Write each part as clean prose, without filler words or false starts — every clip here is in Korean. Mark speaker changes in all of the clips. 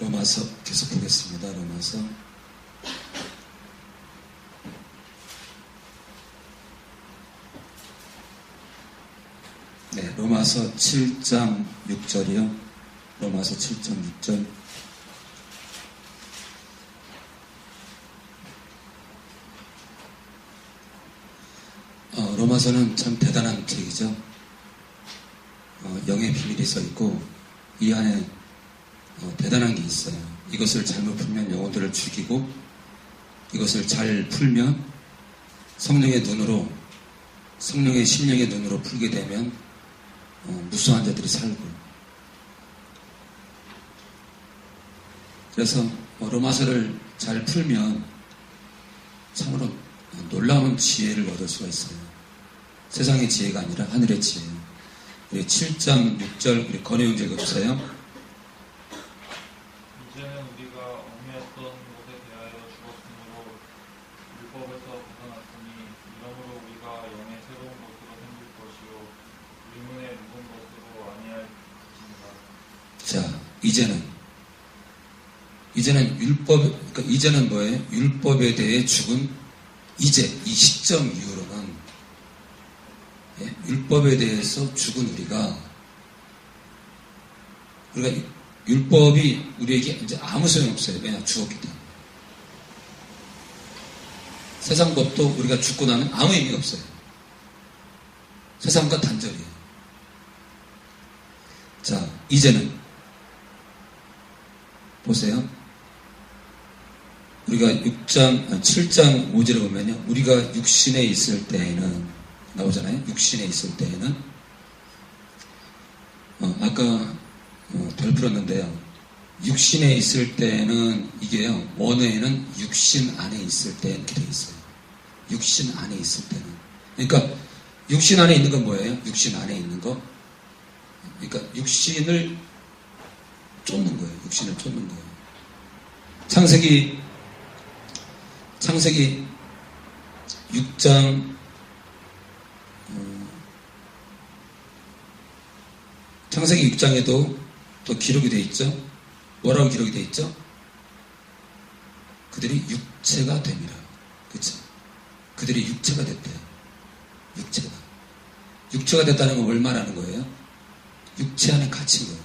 Speaker 1: 로마서 계속 보겠습니다. 로마서 로마서 7장 6절이요. 로마서 7장 6절. 로마서는 참 대단한 책이죠. 영의 비밀이 써 있고 이 안에 대단한 게 있어요. 이것을 잘못 풀면 영혼들을 죽이고 이것을 잘 풀면 성령의 눈으로, 성령의 심령의 눈으로 풀게 되면 무수한 자들이 살고. 그래서 로마서를 잘 풀면 참으로 놀라운 지혜를 얻을 수가 있어요. 세상의 지혜가 아니라 하늘의 지혜예요. 우리 7장 6절 우리 권혜영 읽어주세요.
Speaker 2: 이제는 우리가 얽매였던 것에 대하여 죽었으므로 율법에서 벗어났으니 이러므로 우리가 영의 새로운 것으로 생길 것이요 의문의 묵은 것으로 아니할 것입니다.
Speaker 1: 자, 이제는 율법, 그러니까 이제는 뭐예요? 율법에 대해 죽은 이제 이 시점 이후로는 율법에 대해서 죽은 우리가 율법이 우리에게 이제 아무 소용 없어요. 왜냐? 죽었기 때문에. 세상 법도 우리가 죽고 나면 아무 의미가 없어요. 세상과 단절이에요. 자, 이제는 보세요. 우리가 7장 5절에 보면요. 우리가 육신에 있을 때에는 나오잖아요. 육신에 있을 때에는 아까 덜 풀었는데요. 육신에 있을 때는 이게요. 원어에는 육신 안에 있을 때 이렇게 되어 있어요. 육신 안에 있을 때는. 그러니까 육신 안에 있는 건 뭐예요? 육신 안에 있는 거. 그러니까 육신을 쫓는 거예요. 육신을 쫓는 거예요. 창세기 6장 창세기 6장에도 또 기록이 되어 있죠. 뭐라고 기록이 되어 있죠? 그들이 육체가 됨이라. 그렇죠? 그들이 육체가 됐대요. 육체가 됐다는 건 뭘 말하는 거예요? 육체 안에 갇힌 거예요.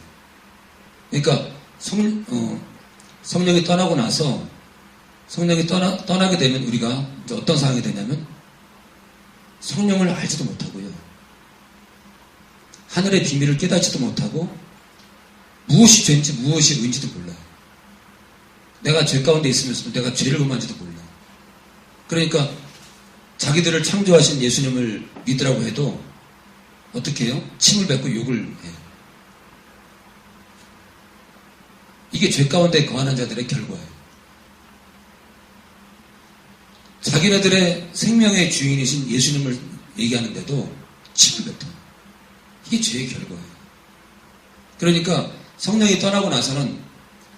Speaker 1: 그러니까 성령이 떠나고 나서 성령이 떠나게 되면 우리가 이제 어떤 상황이 되냐면 성령을 알지도 못하고요. 하늘의 비밀을 깨닫지도 못하고 무엇이 죄인지 무엇이 의인지도 몰라요. 내가 죄 가운데 있으면서 내가 죄를 범한지도 몰라요. 그러니까 자기들을 창조하신 예수님을 믿으라고 해도 어떻게 해요? 침을 뱉고 욕을 해요. 이게 죄 가운데 거하는 자들의 결과예요. 자기네들의 생명의 주인이신 예수님을 얘기하는데도 침을 뱉어요. 이게 죄의 결과예요. 그러니까 성령이 떠나고 나서는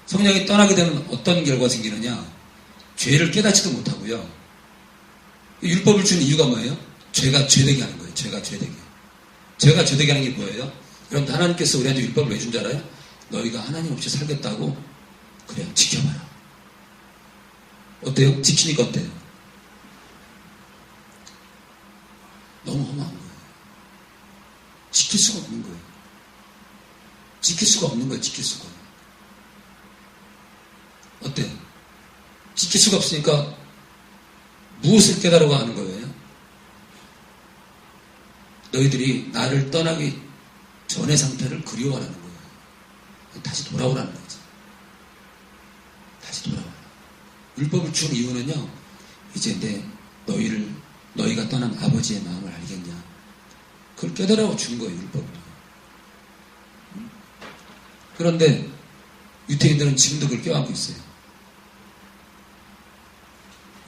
Speaker 1: 성령이 떠나게 되면 어떤 결과가 생기느냐? 죄를 깨닫지도 못하고요. 율법을 주는 이유가 뭐예요? 죄가 죄되게 하는 거예요. 죄가 죄되게 하는 게 뭐예요? 여러분, 하나님께서 우리한테 율법을 왜 준 줄 알아요? 너희가 하나님 없이 살겠다고? 그래, 지켜봐라. 어때요? 지키니까 어때요? 너무 험한 거예요. 지킬 수가 없는 거예요. 지킬 수가. 어때요? 지킬 수가 없으니까 무엇을 깨달으라고 하는 거예요? 너희들이 나를 떠나기 전의 상태를 그리워하는 거예요. 다시 돌아오라는 거지. 다시 돌아오라. 율법을 준 이유는요. 이제 너희가 떠난 아버지의 마음을 알겠냐. 그걸 깨달으라고 준 거예요. 율법을. 그런데 유태인들은 지금도 그걸 껴안고 있어요.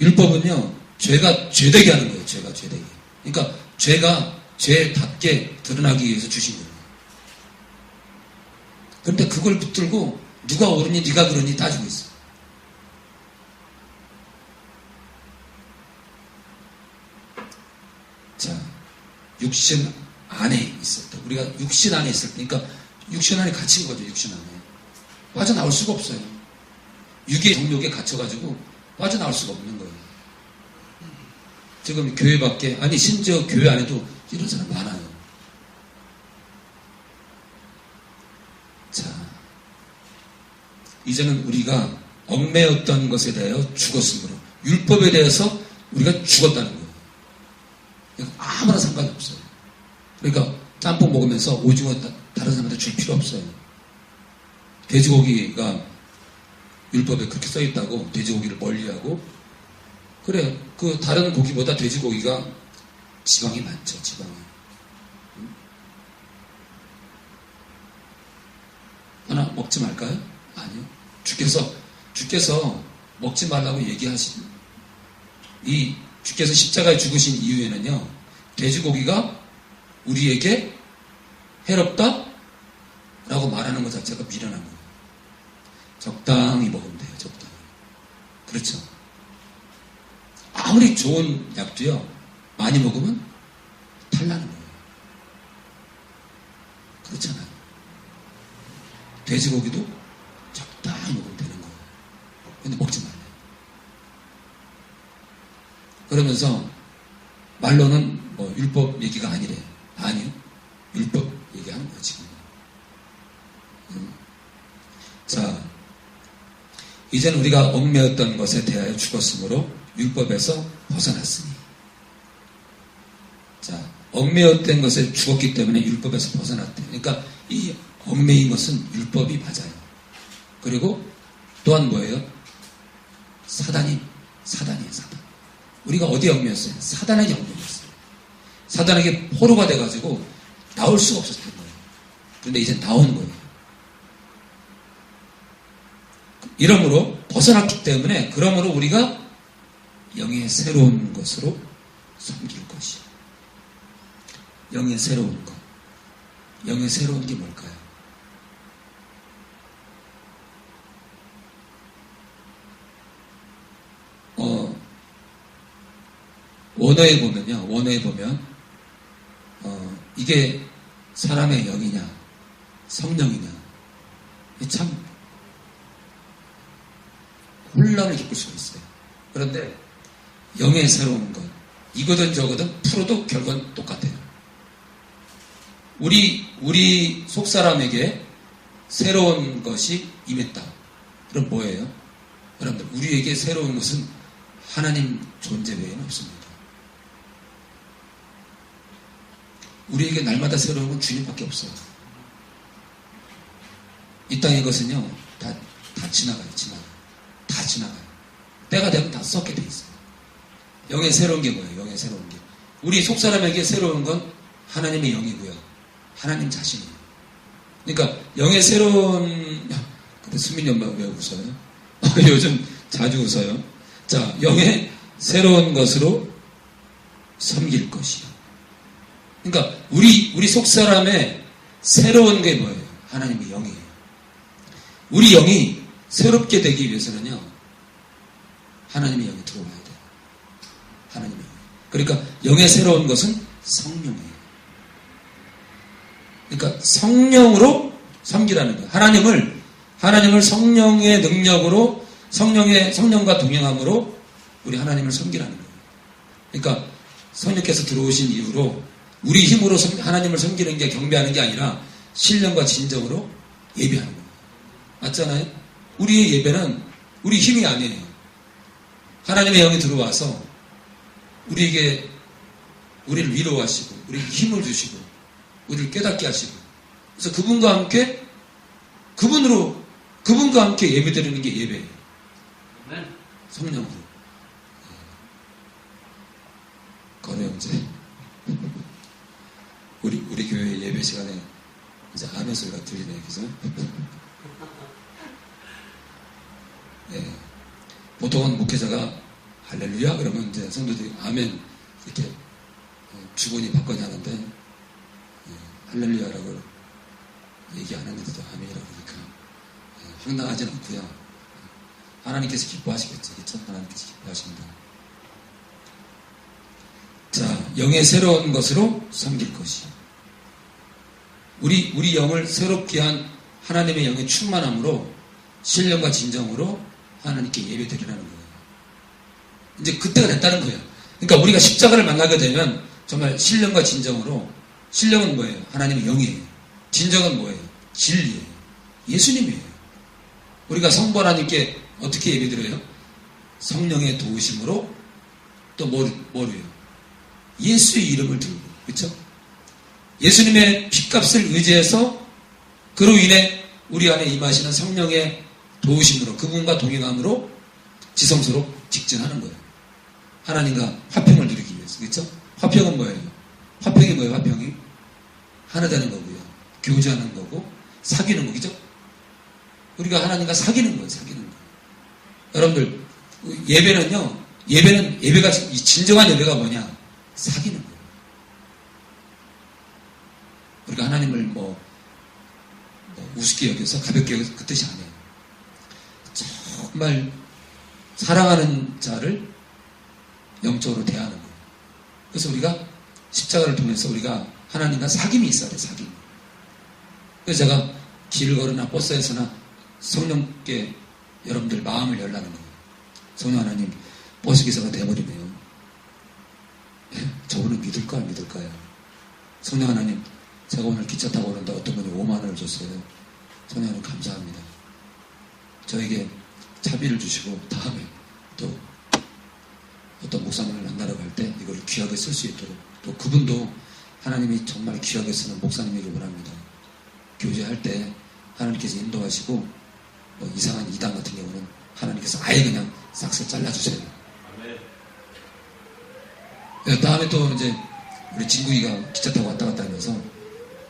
Speaker 1: 율법은요. 죄가 죄되게 하는 거예요. 죄가 죄되게. 그러니까 죄가 죄답게 드러나기 위해서 주신 거예요. 그런데 그걸 붙들고 누가 옳으니 네가 그러니 따지고 있어. 자, 육신 안에 있을 때, 그러니까 육신 안에 갇힌 거죠. 육신 안에 빠져나올 수가 없어요. 육의 정욕에 갇혀가지고 빠져나올 수가 없는 거예요. 지금 교회 밖에, 아니 심지어 교회 안에도 이런 사람 많아요. 자, 이제는 우리가 얽매였던 것에 대하여 죽었으므로 율법에 대해서 우리가 죽었다는 거예요. 아무나 상관이 없어요. 그러니까 짬뽕 먹으면서 오징어 다른 사람한테 줄 필요 없어요. 돼지고기가 율법에 그렇게 써있다고 돼지고기를 멀리하고, 그래, 그 다른 고기보다 돼지고기가 지방이 많죠. 지방이. 하나 먹지 말까요? 아니요. 주께서 먹지 말라고 얘기하신, 이 주께서 십자가에 죽으신 이유에는요, 돼지고기가 우리에게 해롭다? 라고 말하는 것 자체가 미련한 거예요. 적당히 먹으면 돼요. 적당히. 그렇죠. 아무리 좋은 약도요, 많이 먹으면 탈나는 거예요. 그렇잖아요. 돼지고기도 적당히 먹으면 되는 거예요. 근데 먹지 말래요. 그러면서 말로는 뭐 율법 얘기가 아니래요. 아니요. 율법 얘기하는 거예요, 지금. 자, 이제는 우리가 얽매였던 것에 대하여 죽었으므로 율법에서 벗어났으니. 자, 얽매였던 것에 죽었기 때문에 율법에서 벗어났대. 그러니까 이 얽매인 것은 율법이 맞아요. 그리고 또한 뭐예요? 사단이에요, 사단. 우리가 어디에 얽매였어요? 사단에게 얽매였어요. 사단에게 포로가 돼가지고 나올 수가 없었던 거예요. 그런데 이제 나오는 거예요. 이러므로 벗어났기 때문에, 그러므로 우리가 영의 새로운 것으로 섬길 것이요. 영의 새로운 것. 영의 새로운 게 뭘까요? 원어에 보면, 이게 사람의 영이냐, 성령이냐, 참 혼란을 겪을 수가 있어요. 그런데 영의 새로운 것, 이거든 저거든 풀어도 결과는 똑같아요. 우리 속사람에게 새로운 것이 임했다. 그럼 뭐예요? 여러분들, 우리에게 새로운 것은 하나님 존재 외에는 없습니다. 우리에게 날마다 새로운 건 주님밖에 없어요. 이 땅의 것은요, 다 지나가요. 다 지나가요. 때가 되면 다 썩게 돼 있어요. 영의 새로운 게 뭐예요? 영의 새로운 게. 우리 속사람에게 새로운 건 하나님의 영이고요. 하나님 자신이에요. 그러니까 영의 새로운, 근데 수민이 엄마가 왜 웃어요? 요즘 자주 웃어요. 자, 영의 새로운 것으로 섬길 것이요. 그러니까 우리 속사람의 새로운 게 뭐예요? 하나님의 영이에요. 우리 영이 새롭게 되기 위해서는요, 하나님의 영이 들어와야 돼요. 하나님의 영. 그러니까 영의 새로운 것은 성령이에요. 그러니까 성령으로 섬기라는 거예요. 하나님을 성령의 능력으로, 성령과 동행함으로 우리 하나님을 섬기라는 거예요. 그러니까 성령께서 들어오신 이후로 우리 힘으로 하나님을 섬기는 게, 경배하는 게 아니라 신령과 진정으로 예배하는 거예요. 맞잖아요? 우리의 예배는 우리 힘이 아니에요. 하나님의 영이 들어와서 우리에게, 우리를 위로하시고 우리에게 힘을 주시고 우리를 깨닫게 하시고, 그래서 그분과 함께 예배드리는 게 예배예요. 성령으로. 건우 형제, 우리 교회 예배 시간에 이제 아멘 소리가 들리네, 그죠? 네. 보통은 목회자가 할렐루야 그러면 이제 성도들이 아멘 이렇게 주거니 받거니 하는데, 할렐루야라고 얘기 안 했는데도 아멘이라고 그러니까 황당하지는 않고요. 하나님께서 기뻐하시겠죠. 그렇죠? 하나님께서 기뻐하십니다. 자, 영의 새로운 것으로 섬길 것이요. 우리 영을 새롭게 한 하나님의 영의 충만함으로 신령과 진정으로 하나님께 예배 드리라는 거예요. 이제 그때가 됐다는 거예요. 그러니까 우리가 십자가를 만나게 되면 정말 신령과 진정으로, 신령은 뭐예요? 하나님의 영이에요. 진정은 뭐예요? 진리예요. 예수님이에요. 우리가 성부 하나님께 어떻게 예배 드려요? 성령의 도우심으로, 또 뭐로요? 예수의 이름을 들고, 그렇죠? 예수님의 핏값을 의지해서 그로 인해 우리 안에 임하시는 성령의 도우심으로, 그분과 동행함으로 지성소로 직진하는 거예요. 하나님과 화평을 누리기 위해서. 그렇죠? 화평은 뭐예요? 화평이 뭐예요? 화평이 하나 되는 거고요. 교제하는 거고 사귀는 거죠. 우리가 하나님과 사귀는 거예요. 사귀는 거. 여러분들 예배가 진정한 예배가 뭐냐? 사귀는 거예요. 우리가 하나님을 뭐 우습게 여겨서 가볍게 여겨서 그 뜻이 아니에요. 정말 사랑하는 자를 영적으로 대하는 거예요. 그래서 우리가 십자가를 통해서 우리가 하나님과 사귐이 있어야 돼요. 사귐. 그래서 제가 길을 걸으나 버스에서나 성령께 여러분들 마음을 열라는 거예요. 성령 하나님, 버스기사가 돼버리네요. 저분은 믿을까요? 믿을까요? 성령 하나님, 제가 오늘 기차 타고 오는데 어떤 분이 5만 원을 줬어요. 성령 하나님 감사합니다. 저에게 차비를 주시고 다음에 또 어떤 목사님을 만나러 갈 때 이걸 귀하게 쓸 수 있도록, 또 그분도 하나님이 정말 귀하게 쓰는 목사님이길 원합니다. 교제할 때 하나님께서 인도하시고 뭐 이상한 이단 같은 경우는 하나님께서 아예 그냥 싹싹 잘라주세요. 네, 다음에 또 이제 우리 진국이가 기차 타고 왔다 갔다 하면서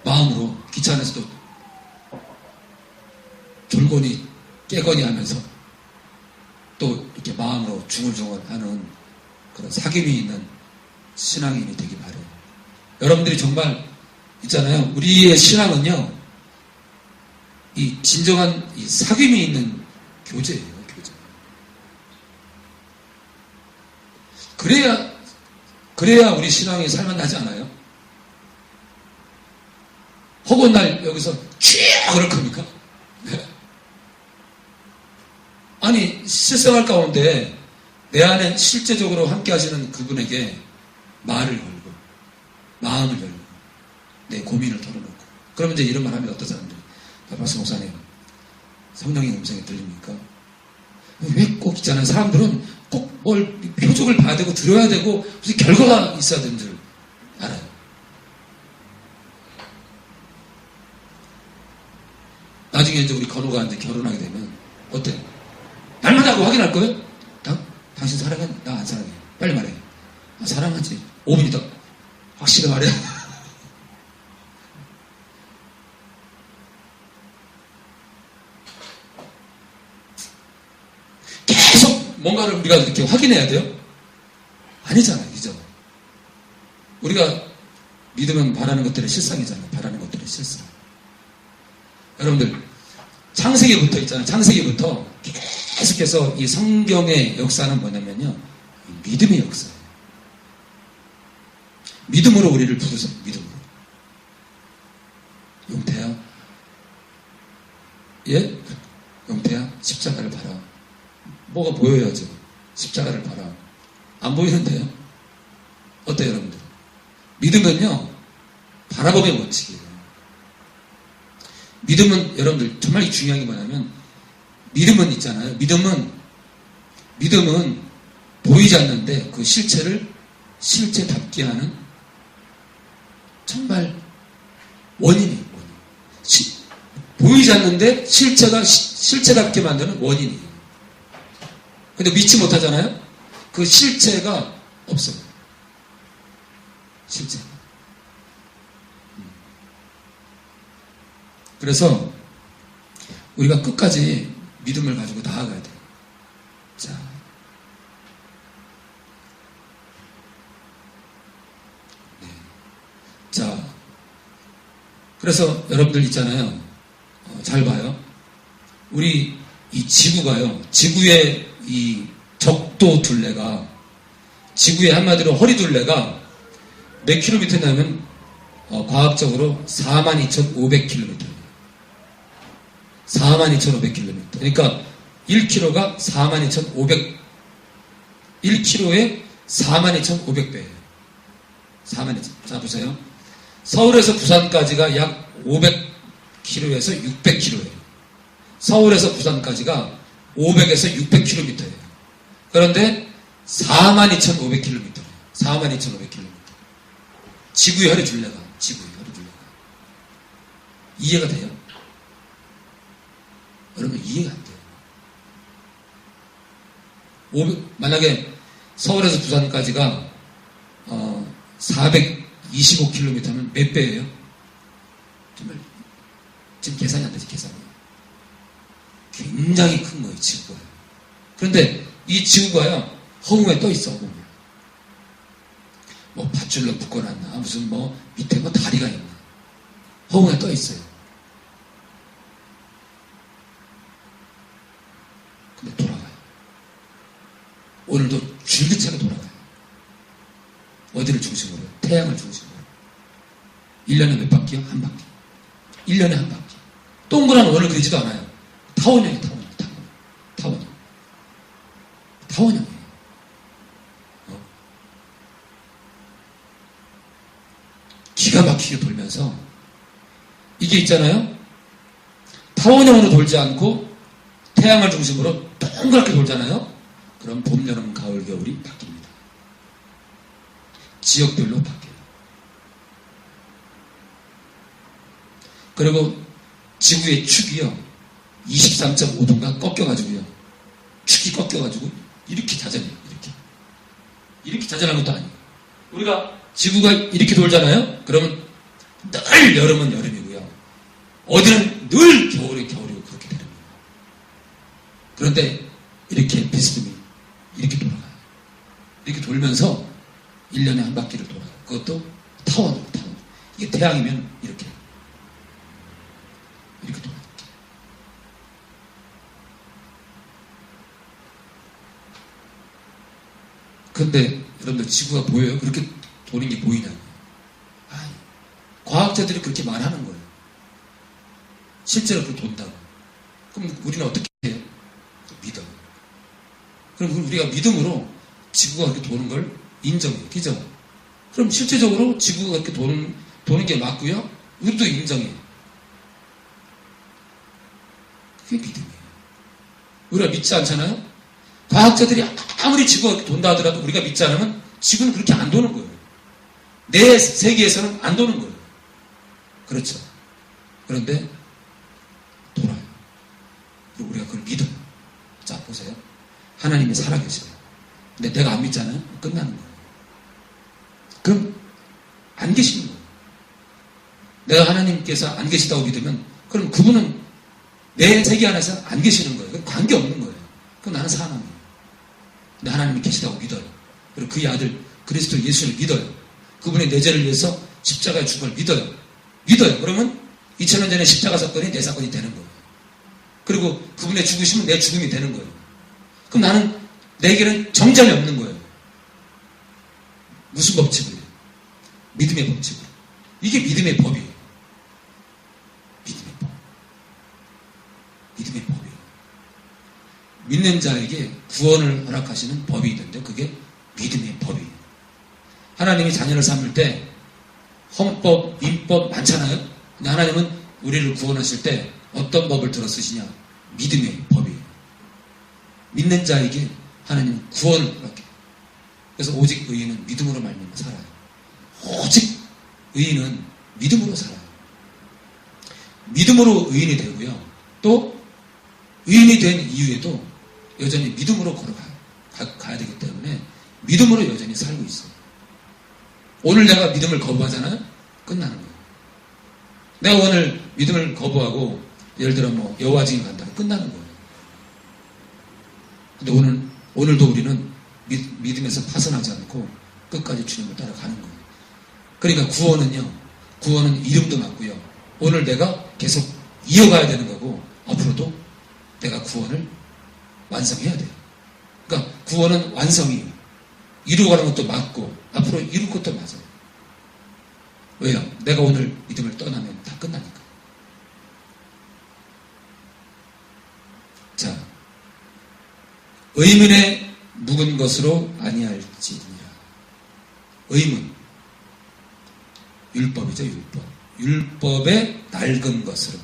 Speaker 1: 마음으로 기차 안에서도 졸거니 깨거니 하면서 또 이렇게 마음으로 중얼중얼 하는 그런 사귐이 있는 신앙인이 되기 바래요. 여러분들이 정말 있잖아요. 우리의 신앙은요, 이 진정한 이 사귐이 있는 교제예요. 교제. 그래야 우리 신앙이 살만하지 않아요? 허구한 날 여기서 쥐야 그럴 겁니까? 네. 아니 실생활 가운데 내 안에 실제적으로 함께 하시는 그분에게 말을 걸고 마음을 열고 내 고민을 털어놓고, 그러면 이제 이런 말 하면 어떤 사람들이 박수 목사님 성령의 음성이 들립니까? 왜 꼭 있잖아요. 사람들은 꼭 뭘 표적을 봐야 되고 들어야 되고 무슨 결과가 있어야 되는 줄 알아요. 나중에 이제 우리 건우가 이제 결혼하게 되면 어때? 날마다 확인할 거예요? 당신 사랑해? 나 안 사랑해. 빨리 말해. 사랑하지. 5분 있다. 확실히 말해. 계속 뭔가를 우리가 이렇게 확인해야 돼요? 아니잖아요. 그죠? 우리가 믿으면 바라는 것들의 실상이잖아요. 바라는 것들의 실상. 여러분들, 창세기부터 있잖아요. 창세기부터 계속해서 이 성경의 역사는 뭐냐면요, 믿음의 역사예요. 믿음으로 우리를 부르세요. 믿음으로. 용태야, 예? 용태야, 십자가를 봐라. 뭐가 보여야죠. 십자가를 봐라. 안 보이는데요? 어때요, 여러분들? 믿음은요, 바라봄의 원칙이에요. 믿음은 여러분들 정말 중요한 게 뭐냐면, 믿음은 있잖아요. 믿음은 보이지 않는데 그 실체를 실체답게 하는 정말 원인이에요. 보이지 않는데 실체답게 만드는 원인이에요. 근데 믿지 못하잖아요. 그 실체가 없어요. 실체. 그래서 우리가 끝까지 믿음을 가지고 나아가야 돼요. 자, 네. 자, 그래서 여러분들 있잖아요. 잘 봐요. 우리 이 지구가요. 지구의 이 적도 둘레가, 지구의 한마디로 허리 둘레가 몇 킬로미터냐면 과학적으로 42,500km. 42,500km. 그러니까 1kg가 42,500, 1kg에 42,500배예요. 42,000. 자, 보세요. 서울에서 부산까지가 약 500km에서 600km예요. 서울에서 부산까지가 500에서 600km예요. 그런데 42,500km예요. 42,500km. 지구의 혈의 둘레가, 지구의 혈의 둘레가. 이해가 돼요? 여러분, 이해가 안 돼요. 만약에 서울에서 부산까지가 425km면 몇 배예요? 정말 지금 계산이 안 되지, 계산이. 굉장히 큰 거예요, 지구가. 그런데 이 지구가요, 허공에 떠 있어, 허공에. 뭐 밧줄로 묶어놨나, 무슨 뭐 밑에 뭐 다리가 있나. 허공에 떠 있어요. 근데 돌아가요. 오늘도 줄기차게 돌아가요. 어디를 중심으로? 태양을 중심으로. 1년에 몇 바퀴요? 한 바퀴. 1년에 한 바퀴. 동그란 원을 그리지도 않아요. 타원형이에요, 타원형. 타원형이에요. 기가 막히게 돌면서, 이게 있잖아요? 타원형으로 돌지 않고 태양을 중심으로 동그랗게 돌잖아요? 그럼 봄, 여름, 가을, 겨울이 바뀝니다. 지역별로 바뀌어요. 그리고 지구의 축이요, 23.5도인가 꺾여가지고요. 축이 꺾여가지고 이렇게 자전해요. 이렇게 자전한 것도 아니에요. 우리가 지구가 이렇게 돌잖아요? 그러면 늘 여름은 여름이고요. 어디는 늘 겨울이 겨울이고 그렇게 되는 거예요. 그런데 이렇게 비스듬히 이렇게 돌아가요. 이렇게 돌면서 1년에 한 바퀴를 돌아요. 그것도 타원으로. 이게 태양이면 이렇게 돌아요. 근데 여러분들 지구가 보여요? 그렇게 도는 게 보이냐고요. 과학자들이 그렇게 말하는 거예요. 실제로 그렇게 돈다고. 그럼 우리는 어떻게 해요? 믿어요. 그럼 우리가 믿음으로 지구가 그렇게 도는 걸 인정해요. 그죠? 그럼 실제적으로 지구가 그렇게 도는 게 맞고요. 우리도 인정해요. 그게 믿음이에요. 우리가 믿지 않잖아요? 과학자들이 아무리 지구가 그렇게 돈다 하더라도 우리가 믿지 않으면 지구는 그렇게 안 도는 거예요. 내 세계에서는 안 도는 거예요. 그렇죠. 그런데 돌아요. 그리고 우리가 그걸 믿어요. 자, 보세요. 하나님이 살아계셔요. 근데 내가 안 믿잖아요? 끝나는 거예요. 그럼 안 계시는 거예요. 내가 하나님께서 안 계시다고 믿으면 그럼 그분은 내 세계 안에서 안 계시는 거예요. 그럼 관계없는 거예요. 그럼 나는 사망이에요. 근데 하나님이 계시다고 믿어요. 그리고 그의 아들 그리스도 예수를 믿어요. 그분의 내 죄를 위해서 십자가에 죽은 걸 믿어요. 그러면 2000년 전에 십자가 사건이 내 사건이 되는 거예요. 그리고 그분의 죽으심은 내 죽음이 되는 거예요. 그럼 나는 내게는 정점이 없는 거예요. 무슨 법칙으로? 믿음의 법칙으로. 이게 믿음의 법이에요. 믿음의 법이에요. 믿는 자에게 구원을 허락하시는 법이 있는데 그게 믿음의 법이에요. 하나님이 자녀를 삼을 때 헌법, 민법 많잖아요. 근데 하나님은 우리를 구원하실 때 어떤 법을 들어 쓰시냐? 믿음의 법이에요. 믿는 자에게 하나님은 구원을 허락해요. 그래서 오직 의인은 믿음으로 말미암아 살아요. 오직 의인은 믿음으로 살아요. 믿음으로 의인이 되고요. 또 의인이 된 이후에도 여전히 믿음으로 걸어가야 되기 때문에 믿음으로 여전히 살고 있어요. 오늘 내가 믿음을 거부하잖아요? 끝나는 거예요. 내가 오늘 믿음을 거부하고 예를 들어 뭐 여호와 증인 간다. 끝나는 거예요. 근데 오늘도 우리는 믿음에서 파선하지 않고 끝까지 주님을 따라가는 거예요. 그러니까 구원은 이름도 맞고요. 오늘 내가 계속 이어가야 되는 거고 앞으로도 내가 구원을 완성해야 돼요. 그러니까 구원은 완성이에요. 이루고 가는 것도 맞고 앞으로 이룰 것도 맞아요. 왜요? 내가 오늘 믿음을 떠나면 다 끝나니까. 자, 의문에 묵은 것으로 아니할지니라. 의문, 율법이죠. 율법. 율법에 낡은 것으로.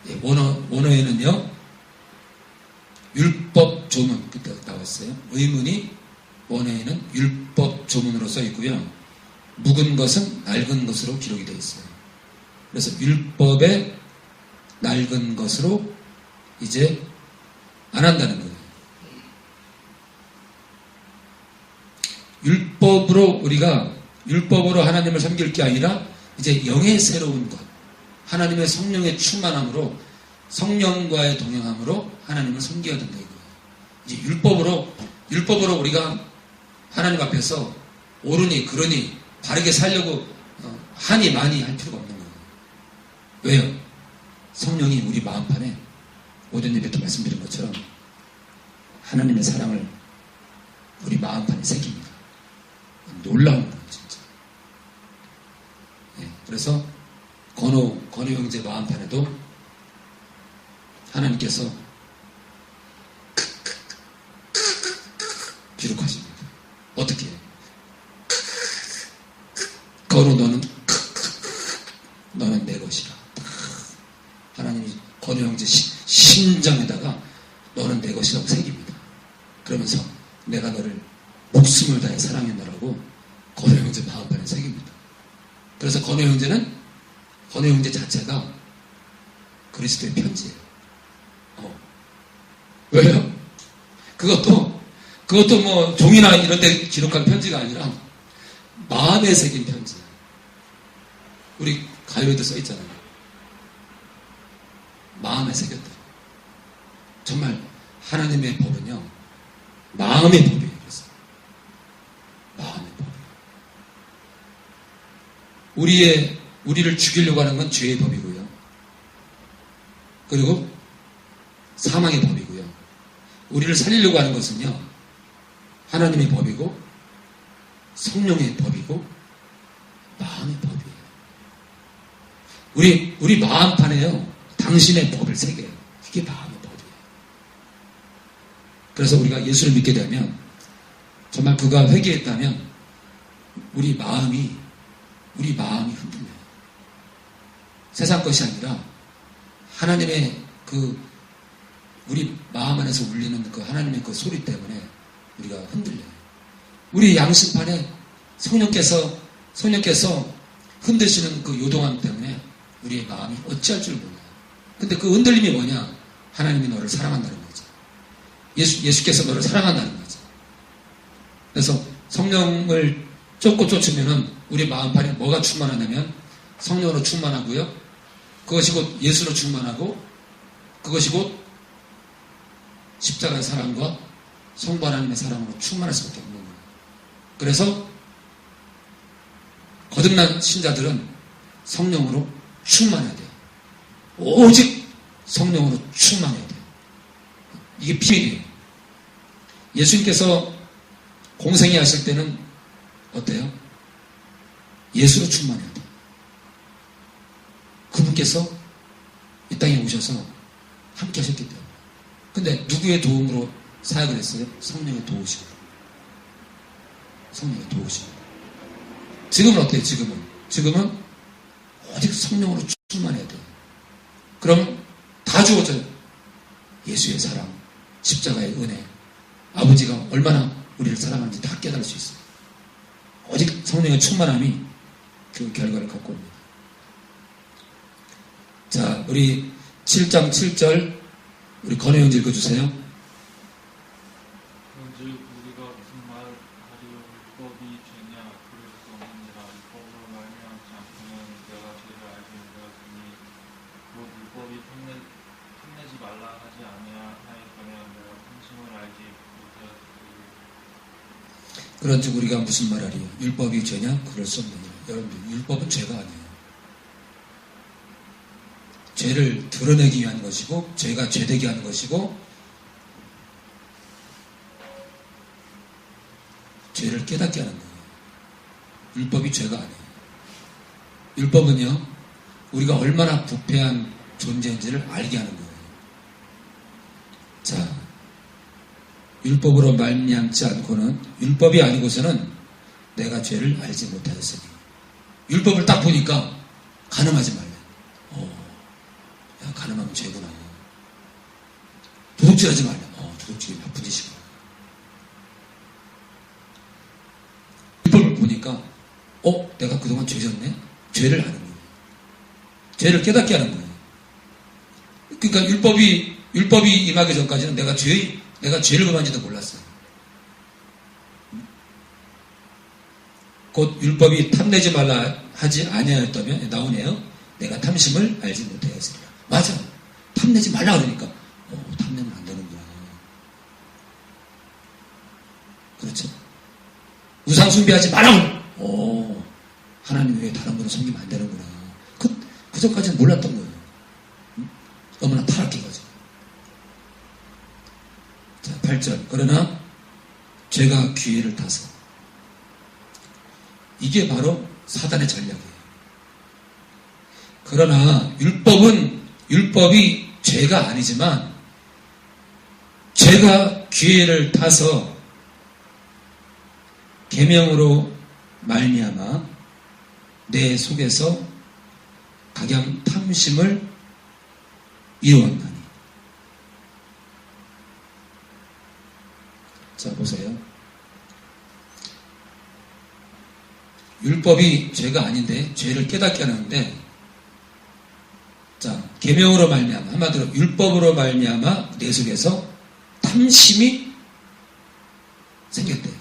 Speaker 1: 예, 원어에는요 율법 조문 그때 나왔어요. 의문이 원어에는 율법 조문으로 써 있고요. 묵은 것은 낡은 것으로 기록이 되어 있어요. 그래서 율법에 낡은 것으로 이제 안 한다는 거예요. 율법으로 하나님을 섬길 게 아니라 이제 영의 새로운 것, 하나님의 성령의 충만함으로 성령과의 동행함으로 하나님을 섬겨야 된다 이거예요. 이제 율법으로 우리가 하나님 앞에서 옳으니 그러니 바르게 살려고 하니 많이 할 필요가 없는 거예요. 왜요? 성령이 우리 마음판에 오전 예배 때 말씀드린 것처럼 하나님의 사랑을 우리 마음판에 새깁니다. 놀라운 거예요, 진짜. 예, 그래서 건호 형제 마음판에도 하나님께서 기록하십니다. 어떻게 해요? 건호 너는 내 것이라. 하나님이 건호 형제 심장에다가 너는 내 것이라고 새깁니다. 그러면서 내가 너를 목숨을 다해 사랑했노라고 건호 형제 마음판에 새깁니다. 그래서 건호 형제 자체가 그리스도의 편지예요. 왜요? 그것도 뭐 종이나 이런 데 기록한 편지가 아니라 마음에 새긴 편지예요. 우리 가요에도 써 있잖아요. 마음에 새겼다. 정말 하나님의 법은요 마음의 법이에요. 그래서 마음의 법이에요. 우리를 죽이려고 하는 건 죄의 법이고요. 그리고 사망의 법이고요. 우리를 살리려고 하는 것은요 하나님의 법이고 성령의 법이고 마음의 법이에요. 우리 마음판에요 당신의 법을 새겨요. 이게 마음의 법이에요. 그래서 우리가 예수를 믿게 되면 정말 그가 회개했다면 우리 마음이 흔들려요. 세상 것이 아니라 하나님의 우리 마음 안에서 울리는 그 하나님의 그 소리 때문에 우리가 흔들려요. 우리 양심판에 성령께서 흔드시는 그 요동함 때문에 우리의 마음이 어찌할 줄 몰라요. 근데 그 흔들림이 뭐냐? 하나님이 너를 사랑한다는 거죠. 예수께서 너를 사랑한다는 거죠. 그래서 성령을 쫓으면은 우리 마음판에 뭐가 충만하냐면 성령으로 충만하고요. 그것이 곧 예수로 충만하고 그것이 곧 십자가의 사랑과 성부 하나님의 사랑으로 충만할 수밖에 없는 거예요. 그래서 거듭난 신자들은 성령으로 충만해야 돼요. 오직 성령으로 충만해야 돼요. 이게 비밀이에요. 예수님께서 공생애 하실 때는 어때요? 예수로 충만해야 돼요. 그분께서 이 땅에 오셔서 함께 하셨기 때문에. 근데 누구의 도움으로 사역을 했어요? 성령의 도우심으로. 성령의 도우심으로. 지금은 어때요? 지금은 오직 성령으로 충만해야 돼요. 그럼 다 주어져요. 예수의 사랑, 십자가의 은혜, 아버지가 얼마나 우리를 사랑하는지 다 깨달을 수 있어요. 오직 성령의 충만함이 그 결과를 갖고 옵니다. 자, 우리 7장 7절 우리 건우 형제 읽어주세요.
Speaker 2: 그런즉 우리가 무슨 말하리요? 율법이 죄냐? 그럴 수 없느니라. 율법으로 말미암지 않고는 내가 죄를 알지 못하였으니 곧 율법이 탐내지 말라 하지 아니하였다면 내가 탐심을 알지 못하였으리.
Speaker 1: 그런즉 우리가 무슨 말하리요? 율법이 죄냐? 그럴 수 없느니라. 여러분들, 율법은 죄가 아니에요. 죄를 드러내기 위한 것이고, 죄가 죄되게 하는 것이고, 죄를 깨닫게 하는 거예요. 율법이 죄가 아니에요. 율법은요, 우리가 얼마나 부패한 존재인지를 알게 하는 거예요. 자, 율법으로 말미암지 않고는 율법이 아니고서는 내가 죄를 알지 못하였으니. 율법을 딱 보니까 간음하지 말래. 야, 간음하면 죄구나. 도둑질하지 말래. 도둑질이 나쁜 짓이구나. 율법을 보니까 내가 그동안 죄졌네? 죄를 아는 거예요. 죄를 깨닫게 하는 거예요. 그러니까 율법이 임하기 전까지는 내가 죄를 범한지도 몰랐어요. 곧 율법이 탐내지 말라 하지 아니하였다면 나오네요. 내가 탐심을 알지 못하였으리라. 맞아. 탐내지 말라 그러니까 탐내면 안 되는구나. 그렇죠. 우상 숭배하지 말라고. 하나님 외에 다른 분을 섬기면 안 되는구나. 그 전까지는 몰랐던 거예요. 너무나 타락해가지고. 자, 8절. 그러나 죄가 기회를 타서. 이게 바로 사단의 전략이에요. 그러나 율법이 죄가 아니지만 죄가 기회를 타서 계명으로 말미암아 내 속에서 각양 탐심을 이루었나니. 자, 보세요. 율법이 죄가 아닌데 죄를 깨닫게 하는데, 자, 계명으로 말미암아, 한마디로 율법으로 말미암아 내 속에서 탐심이 생겼대요.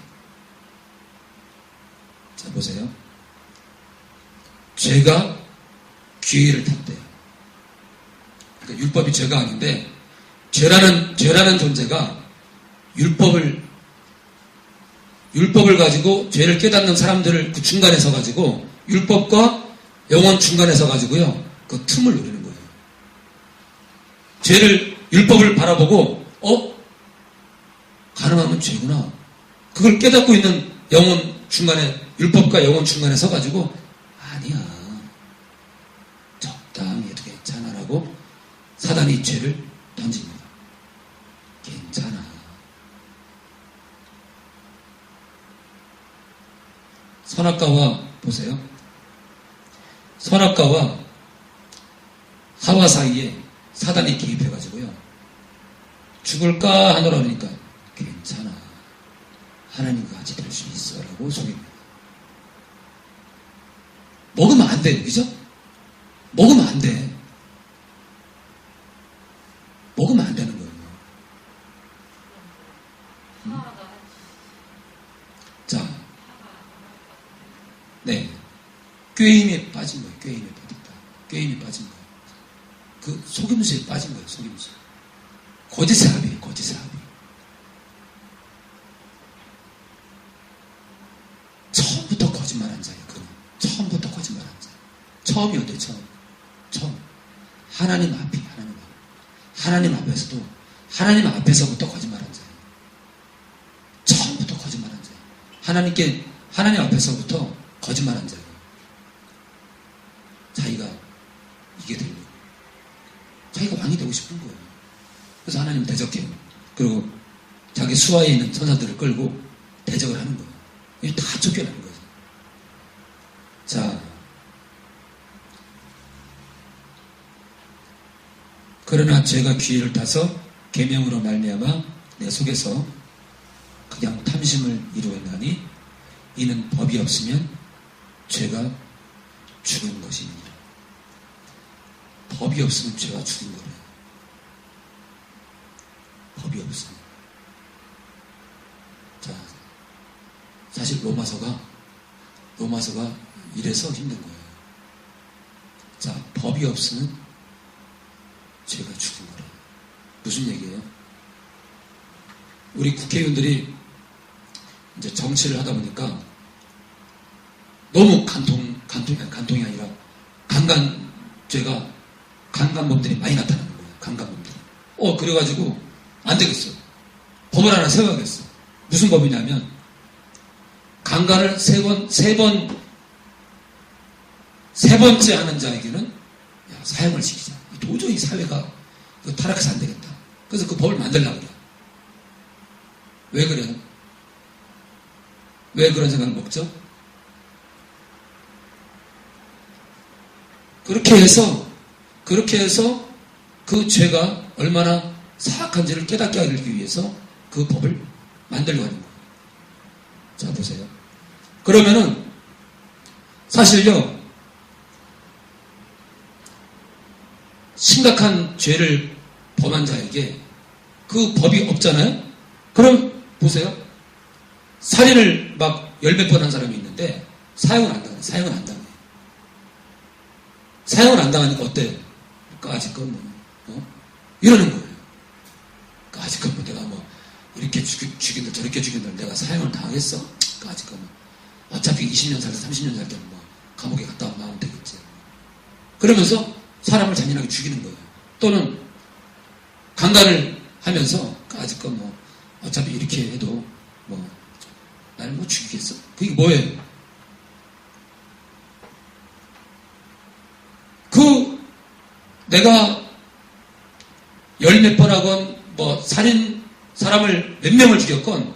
Speaker 1: 자, 보세요. 죄가 기회를 탔대요. 그러니까 율법이 죄가 아닌데 죄라는 존재가 율법을 가지고 죄를 깨닫는 사람들을 그 중간에 서 가지고 율법과 영혼 중간에 서 가지고요 그 틈을 노리는 거예요. 율법을 바라보고 가늠하면 죄구나. 그걸 깨닫고 있는 영혼 중간에, 율법과 영혼 중간에 서 가지고 아니야, 적당히 해도 괜찮아라고 사단이 죄를 던집니다. 괜찮아. 선악과와, 보세요. 선악과와 하와 사이에 사단이 개입해가지고요. 죽을까 하노라 하니까 괜찮아. 하나님과 같이 될 수 있어. 라고 속입니다. 먹으면 안 돼요. 그죠? 먹으면 안 돼. 먹으면 안 되는 거예요. 자, 네. 꾀임에 빠진 거예요. 꾀임에 빠졌다. 꾀임에 빠진 거예요. 그 속임수에 빠진 거예요. 속임수. 거짓의 합이에요. 거짓의 합이. 처음부터 거짓말한 자예요. 그건 처음부터 거짓말한 자. 처음이 어때요? 처음. 하나님 앞이 하나님 앞에서도 하나님 앞에서부터 거짓말한 자예요. 처음부터 거짓말한 자예요. 하나님 앞에서부터 거짓말한 자예요. 자기가 이게 되려고. 자기가 왕이 되고 싶은 거예요. 그래서 하나님 대적해요. 그리고 자기 수하에 있는 천사들을 끌고 대적을 하는 거예요. 이게 다 쫓겨나는 거죠. 자, 그러나 죄가 기회를 타서 계명으로 말미암아 내 속에서 그냥 탐심을 이루었나니 이는 법이 없으면 죄가 죽은 것이니라. 법이 없으면 죄가 죽은 거래요. 법이 없으면. 자, 사실 로마서가 이래서 힘든 거예요. 자, 법이 없으면 죄가 죽은 거래요. 무슨 얘기예요? 우리 국회의원들이 이제 정치를 하다 보니까 너무 간통이 아니라 강간범들이 많이 나타나는 거예요. 강간범들이. 그래가지고 안 되겠어. 법을 하나 세워야겠어. 무슨 법이냐면 강간을 세 번째 하는 자에게는 사형을 시키자. 도저히 사회가 타락해서 안 되겠다. 그래서 그 법을 만들려고 그래. 왜 그래요? 왜 그런 생각을 먹죠? 그렇게 해서 그 죄가 얼마나 사악한지를 깨닫게 하기 위해서 그 법을 만들려고 하는 거예요. 자, 보세요. 그러면은, 사실요, 심각한 죄를 범한 자에게 그 법이 없잖아요? 그럼, 보세요. 살인을 막 열몇 번 한 사람이 있는데, 사형은 안 당해요. 사형은 안 당하니까 어때요? 까짓건 뭐, 이러는 거예요. 까짓건 뭐, 내가 뭐, 이렇게 죽인다, 저렇게 죽인다, 내가 사형을 당하겠어? 까짓건 뭐, 어차피 20년 살다 30년 살 때는 뭐, 감옥에 갔다 오면 되겠지. 그러면서 사람을 잔인하게 죽이는 거예요. 또는, 강간을 하면서, 까짓건 뭐, 어차피 이렇게 해도, 뭐, 나를 뭐 죽이겠어? 그게 뭐예요? 내가 열 몇 번 하건, 뭐, 사람을 몇 명을 죽였건,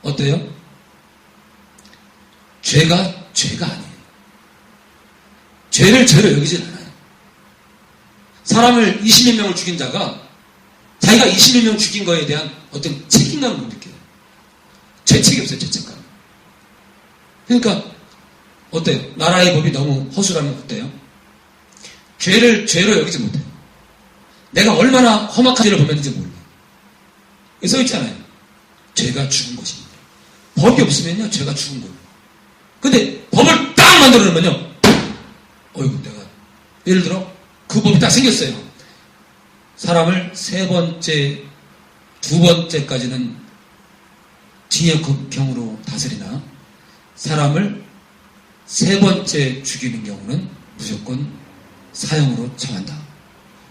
Speaker 1: 어때요? 죄가 아니에요. 죄를 죄로 여기진 않아요. 사람을 20몇 명을 죽인 자가 자기가 20몇 명 죽인 거에 대한 어떤 책임감을 못 느껴요. 죄책이 없어요, 죄책감. 그러니까, 어때요? 나라의 법이 너무 허술하면 어때요? 죄를 죄로 여기지 못해요. 내가 얼마나 험악한 죄를 범했는지 몰라요. 써 있잖아요. 죄가 죽은 것입니다. 법이 없으면요, 죄가 죽은 거예요. 근데 법을 딱 만들어 놓으면요, 어이구, 내가, 예를 들어, 그 법이 딱 생겼어요. 사람을 세 번째, 두 번째까지는 징역형으로 다스리나, 사람을 세 번째 죽이는 경우는 무조건 사형으로 처한다.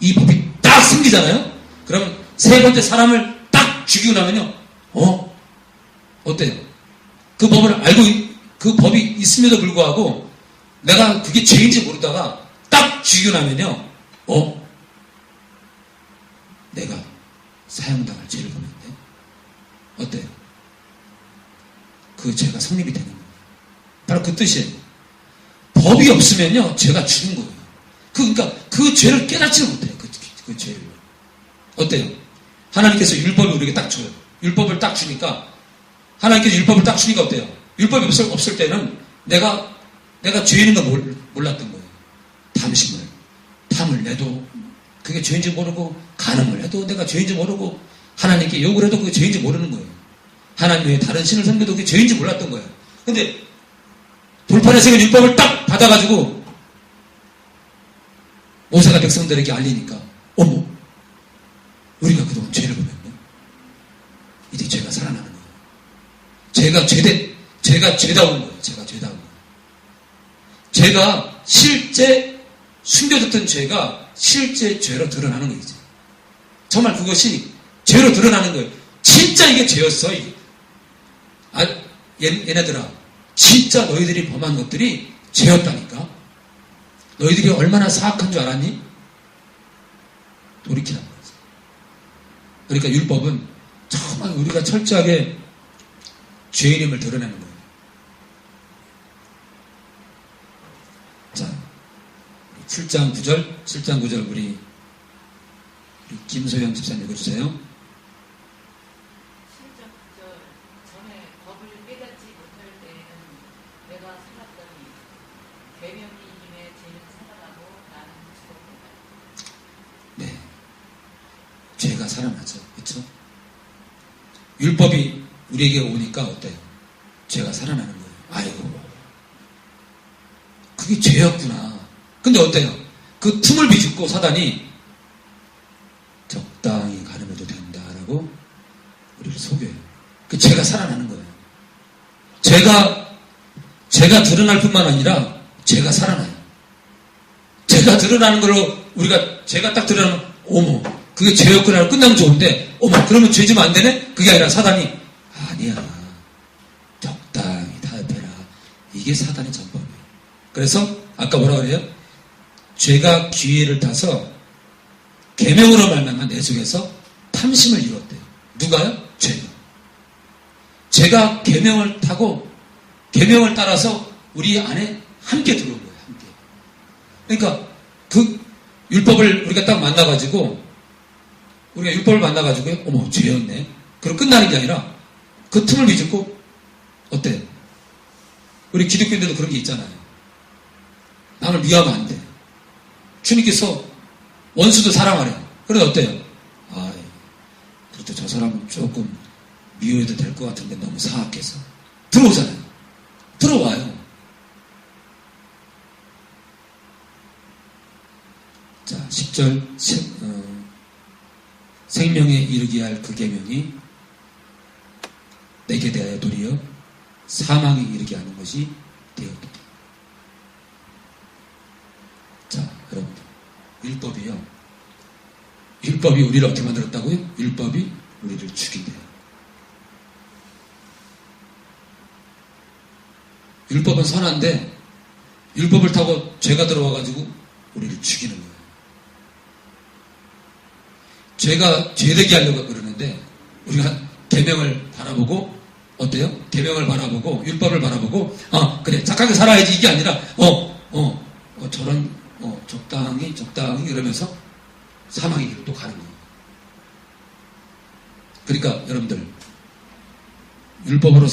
Speaker 1: 이 법이 딱 생기잖아요? 그러면 세 번째 사람을 딱 죽이고 나면요, 어때요? 그 법을 알고, 그 법이 있음에도 불구하고 내가 그게 죄인지 모르다가 딱 죽이고 나면요, 내가 사형당할 죄를 범했네. 어때요? 그 죄가 성립이 되는 거예요. 바로 그 뜻이에요. 법이 없으면요, 죄가 죽은 거예요. 그러니까 그 죄를 깨닫지를 못해요. 그 죄를. 어때요? 하나님께서 율법을 우리에게 딱 줘요. 율법을 딱 주니까, 하나님께서 율법을 딱 주니까 어때요? 율법이 없을 때는 내가 죄인인 걸 몰랐던 거예요. 탐을 내도 그게 죄인지 모르고, 간음을 해도 내가 죄인지 모르고, 하나님께 욕을 해도 그게 죄인지 모르는 거예요. 하나님 외에 다른 신을 섬겨도 그게 죄인지 몰랐던 거예요. 근데 돌판에 새긴 율법을 딱 받아가지고 모세가 백성들에게 알리니까, 어머, 우리가 그동안 죄를 범했네. 이제 죄가 살아나는 거예요. 죄가 죄다운 거예요. 죄가 죄다운 거예요. 죄가 실제 숨겨졌던 죄가 실제 죄로 드러나는 거죠. 정말 그것이 죄로 드러나는 거예요. 진짜 이게 죄였어. 이게. 얘네들아, 진짜 너희들이 범한 것들이 죄였다니까. 너희들이 얼마나 사악한 줄 알았니? 돌이키라는 거지. 그러니까 율법은 정말 우리가 철저하게 죄인임을 드러내는 거예요. 자, 7장 9절 우리 김소영 집사님 읽어주세요.
Speaker 3: 7장 9절 전에 법을 깨닫지 못할 때에는 내가 살았더니 계명이 임해 죄는 살아나고 나는 죽었다.
Speaker 1: 네, 죄가 살아나죠. 그렇죠? 율법이 우리에게 오니까 어때요? 죄가 살아나는 거예요. 아이고, 그게 죄였구나. 근데 어때요? 그 틈을 비집고 사단이 적당히 가늠해도 된다라고 우리를 속여요. 그 죄가 살아나는 거예요. 죄가 드러날 뿐만 아니라 죄가 살아나요. 죄가 드러나는 걸로 우리가 죄가 딱 드러나면 어머, 그게 죄였구나 끝나면 좋은데, 어머, 그러면 죄 지면 안 되네? 그게 아니라 사단이 아니야, 적당히 타협해라. 이게 사단의 전법이에요. 그래서 아까 뭐라 그래요? 죄가 기회를 타서 계명으로 말미암아 내 속에서 탐심을 이뤘대요. 누가요? 죄가. 제가 계명을 타고 계명을 따라서 우리 안에 함께 들어온 거예요. 함께. 그러니까 그 율법을 우리가 딱 만나가지고 우리가 율법을 만나가지고 어머 죄였네. 그럼 끝나는 게 아니라 그 틈을 비집고 어때? 우리 기독교인들도 그런 게 있잖아요. 남을 미워하면 안 돼. 주님께서 원수도 사랑하래. 그래도 어때요? 아, 그래도 저 사람은 조금 미워해도 될 것 같은데 너무 사악해서 들어오잖아요. 들어와요. 자, 10절 생명에 이르게 할 그 계명이 내게 대하여 도리어 사망에 이르게 하는 것이 되었다. 자, 여러분, 율법이 우리를 어떻게 만들었다고요? 율법이 우리를 죽인대요. 율법은 선한데 율법을 타고 죄가 들어와가지고 우리를 죽이는 거예요. 죄가 죄되게 하려고 그러는데 우리가 계명을 바라보고 어때요? 계명을 바라보고 율법을 바라보고 그래 착하게 살아야지 이게 아니라 저런 적당히 이러면서 사망의 길로 또 가는 거예요. 그러니까 여러분들 율법으로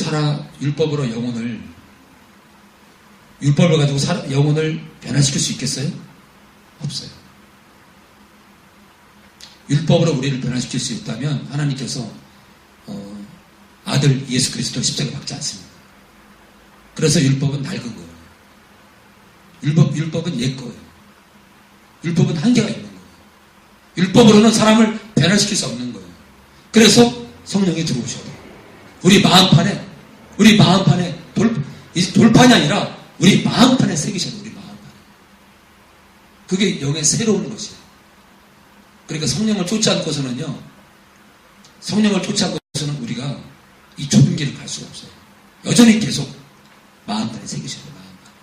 Speaker 1: 율법을 가지고 영혼을 변화시킬 수 있겠어요? 없어요. 율법으로 우리를 변화시킬 수 있다면 하나님께서 아들 예수 그리스도 십자가 박지 않습니다. 그래서 율법은 낡은 거예요. 율법은 옛 거예요. 율법은 한계가 있는 거예요. 율법으로는 사람을 변화시킬 수 없는 거예요. 그래서 성령이 들어오셔야 돼요. 우리 마음판에 돌판이 아니라 우리 마음판에 새기셔야 돼요. 우리 마음판에. 그게 영의 새로운 것이에요. 그러니까 성령을 쫓지 않고서는 우리가 이 좁은 길을 갈 수가 없어요. 여전히 계속 마음판에 새기셔야 돼요. 마음판에.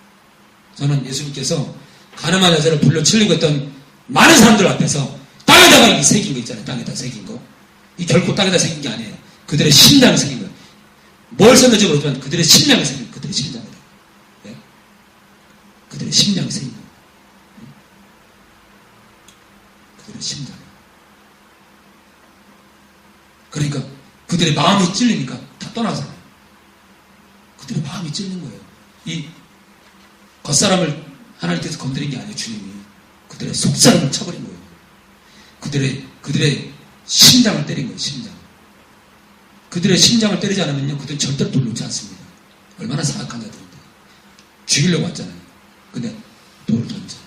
Speaker 1: 저는 예수님께서 가늠한 여자를 불러 치려고 했던 많은 사람들 앞에서 땅에다가 이 새긴 거 있잖아요. 땅에다 새긴 거. 이 결코 땅에다 새긴 게 아니에요. 그들의 심장을 새긴 거예요. 뭘 썼는지 모르지만 그들의 심장을 새긴 거예요. 그들의 심장을. 네? 그들의 심장을 새긴 거예요. 그들의 심장. 그러니까 그들의 마음이 찔리니까 다 떠나잖아요. 그들의 마음이 찔린 거예요. 이 겉사람을 하나님께서 건드린 게 아니에요. 주님이. 그들의 속사람을 쳐버린 거예요. 그들의 심장을 때린 거예요. 심장. 그들의 심장을 때리지 않으면요. 그들은 절대로 돌을 놓지 않습니다. 얼마나 사악한 자들인데. 죽이려고 왔잖아요. 근데 돌을 던져.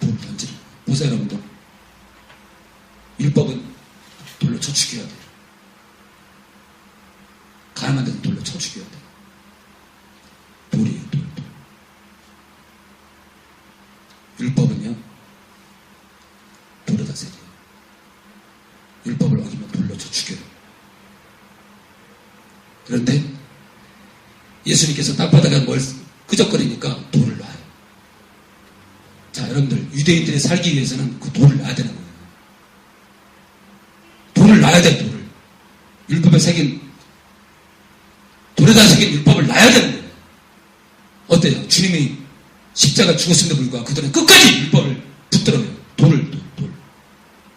Speaker 1: 돌을 던지는 거예요. 보세요 여러분들. 율법은 돌로 쳐 죽여야 돼요. 가늠한 데는 돌로 쳐 죽여야 돼요. 돌이에요, 돌. 율법은요, 돌에다 새겨요. 율법을 어기면 돌로 쳐 죽여요. 그런데 예수님께서 땅바닥에 뭘 끄적거리니까 돌을 놔요. 자, 여러분들, 유대인들이 살기 위해서는 그 돌을 놔야 되는 거예요. 돌을 놔야 돼, 돌을. 율법에 새긴, 돌에다 새긴 율법을 놔야 되는 거예요. 어때요? 주님이 십자가 죽었음에도 불구하고 그들은 끝까지 율법을 붙들어요. 돌.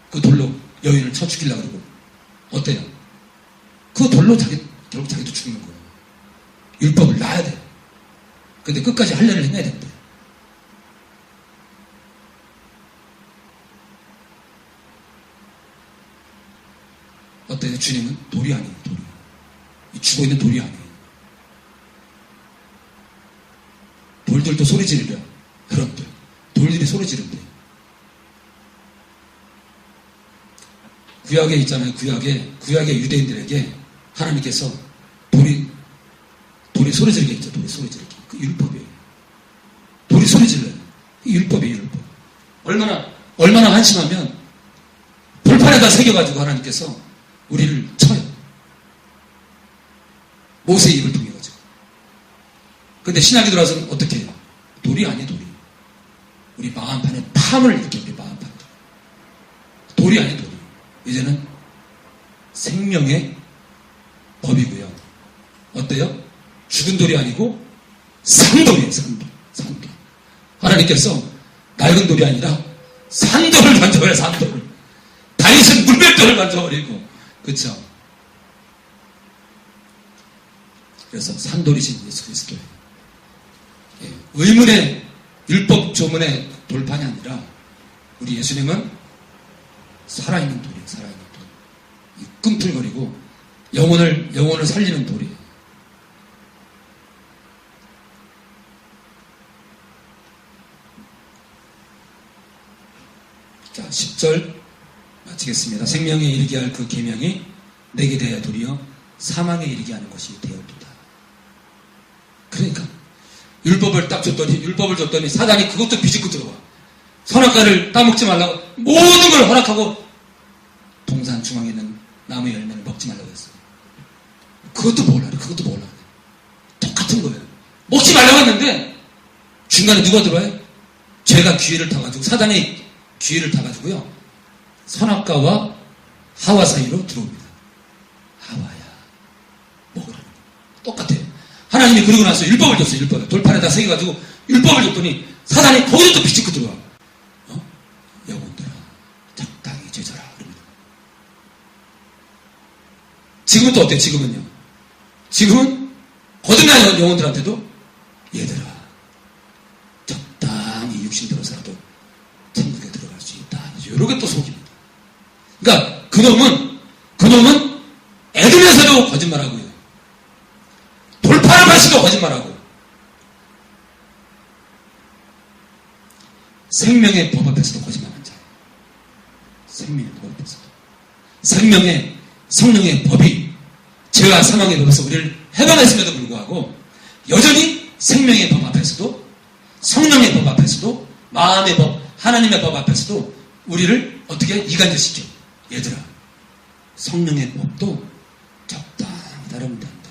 Speaker 1: 그 돌로 여인을 쳐 죽이려고 그러고. 어때요? 그 돌로 결국 자기도 죽는 거예요. 율법을 놔야 돼요. 근데 끝까지 할례를 해내야 된대. 어때요? 주님은 돌이 아니에요, 돌이. 이 죽어있는 돌이 아니에요. 돌들도 소리 지르려. 여러분들. 돌들이 소리 지른대요. 구약에 있잖아요. 구약의 유대인들에게 하나님께서 돌이 소리 지르게 했죠. 돌이 소리 지르게. 그 율법이에요. 돌이 소리 질러요. 그 율법이에요, 율법. 얼마나 한심하면 돌판에다 새겨가지고 하나님께서 우리를 쳐요. 모세의 입을 통해 가지고. 근데 신약에 들어와서는 어떻게 해요? 돌이 아니에요, 돌이. 우리 마음판에 팜을 일으켜, 우리 마음판에. 돌이 아니에요, 돌이. 이제는 생명의 법이고요. 어때요? 죽은 돌이 아니고 산돌이에요. 산돌. 하나님께서 낡은 돌이 아니라 산돌을 만져버려요. 산돌을. 다윗은 물맷돌을 만져버리고, 그쵸? 그래서 산돌이신 예수 그리스도예요. 예, 의문의 율법 조문의 돌판이 아니라 우리 예수님은 살아있는 돌이에요. 살아있는 돌. 꿈틀거리고 영혼을 살리는 돌이에요. 자, 10절 마치겠습니다. 생명에 이르게 할 그 계명이 내게 대하여 도리어 사망에 이르게 하는 것이 되었도다. 그러니까 율법을 줬더니 사단이 그것도 비집고 들어와. 선악과를 따먹지 말라고 모든 걸 허락하고 동산 중앙에 있는 나무 열매를 먹지 말라고 했어요. 그것도 먹으려고 그래. 똑같은 거예요. 먹지 말라고 했는데 중간에 누가 들어와요? 죄가 기회를 타가지고, 사단이 기회를 타가지고요, 선악과와 하와 사이로 들어옵니다. 하와야, 먹으라는 거예요. 똑같아요. 하나님이 그러고 나서 율법을 줬어요. 율법을 돌판에다 새겨가지고 율법을 줬더니 사단이 거기서 또 비집고 들어와. 영혼들아 적당히 죄져라 그럽니다. 지금은 또 어때요? 지금은 거듭난 영혼들한테도 얘들아 적당히 육신대로 살아도 천국에 들어갈 수 있다. 이렇게 또 속입니다. 그러니까 그놈은 에덴에서도 거짓말하고요, 돌파를 마시도 거짓말하고, 생명의 법 앞에서도 거짓말한 자예요. 생명의 법 앞에서도. 생명의 성령의 법이 죄와 사망의 법에서 우리를 해방했음에도 불구하고 여전히 생명의 법 앞에서도, 성령의 법 앞에서도, 마음의 법, 하나님의 법 앞에서도 우리를 어떻게 이간질시켜. 얘들아, 성령의 법도 적당히 따르면 된다.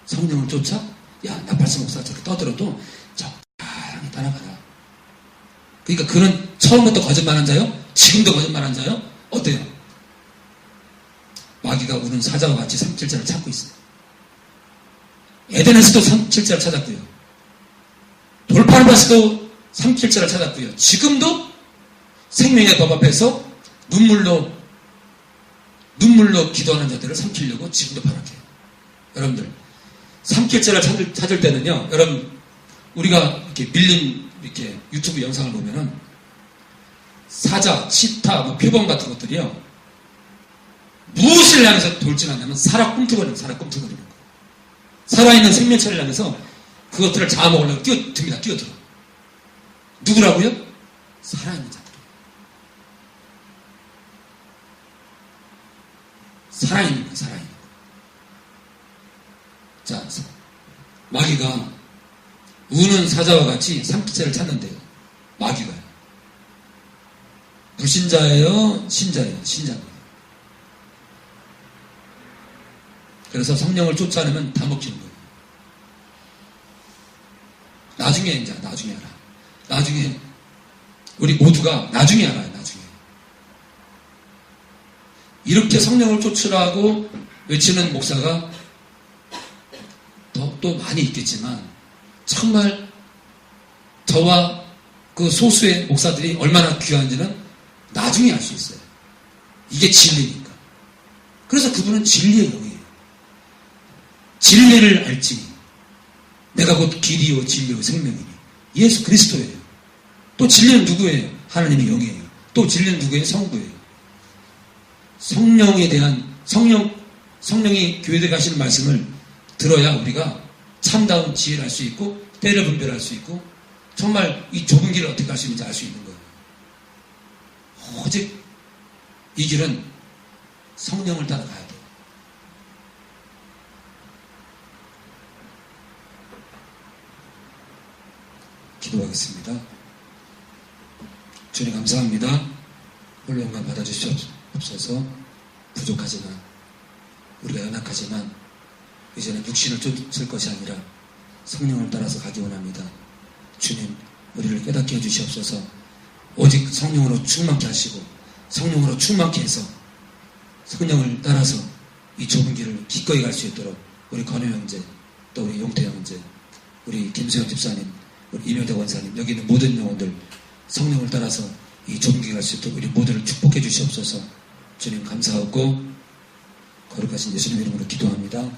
Speaker 1: 성령을 쫓아? 야, 나팔수 목사가 저렇게 떠들어도 적당히 따라가라. 그러니까 그는 처음부터 거짓말한 자요? 지금도 거짓말한 자요? 어때요? 마귀가 우는 사자와 같이 삼킬자를 찾고 있어요. 에덴에서도 삼킬자를 찾았고요, 돌판에서도 삼킬자를 찾았고요, 지금도 생명의 법 앞에서 눈물로 기도하는 자들을 삼키려고 지금도 발악해요. 여러분들, 삼킬자를 찾을 때는요, 여러분, 우리가 이렇게 밀린 이렇게 유튜브 영상을 보면은 사자, 치타, 표범 같은 것들이요, 무엇을 향해서 돌진하냐면 살아 꿈틀거리는 거예요. 살아있는 생명체를 향해서 그것들을 잡아먹으려고 뛰어들어. 누구라고요? 살아있는 자들. 살아있는 거. 자, 마귀가 우는 사자와 같이 삼킬자를 찾는데요. 마귀가요. 불신자예요? 신자예요? 신자입니다. 그래서 성령을 쫓아내면 다 먹히는 거예요. 나중에 알아. 나중에 우리 모두가 나중에 알아요. 나중에. 이렇게 성령을 쫓으라고 외치는 목사가 또 많이 있겠지만, 정말 저와 그 소수의 목사들이 얼마나 귀한지는 나중에 알 수 있어요. 이게 진리니까. 그래서 그분은 진리의 영이에요. 진리를 알지 내가 곧 길이요 진리요 생명이니 예수 그리스도예요. 또 진리는 누구예요? 하나님의 영이에요. 또 진리는 누구예요? 성부예요. 성령에 대한 성령이 교회에 가시는 말씀을 들어야 우리가 참다운 지혜를 알 수 있고, 때를 분별할 수 있고, 정말 이 좁은 길을 어떻게 갈 수 있는지 알 수 있는 거예요. 오직 이 길은 성령을 따라가야 돼요. 기도하겠습니다. 주님 감사합니다. 홀로 영광 받아주시옵소서. 부족하지만, 우리가 연약하지만 이제는 육신을 쫓을 것이 아니라 성령을 따라서 가기 원합니다. 주님, 우리를 깨닫게 해주시옵소서. 오직 성령으로 충만케 하시고 성령으로 충만케 해서 성령을 따라서 이 좁은 길을 기꺼이 갈 수 있도록 우리 건우 형제, 또 우리 용태 형제, 우리 김수영 집사님, 우리 이명대 원사님, 여기 있는 모든 영혼들 성령을 따라서 이 좁은 길 갈 수 있도록 우리 모두를 축복해 주시옵소서. 주님 감사하고 거룩하신 예수님 이름으로 기도합니다.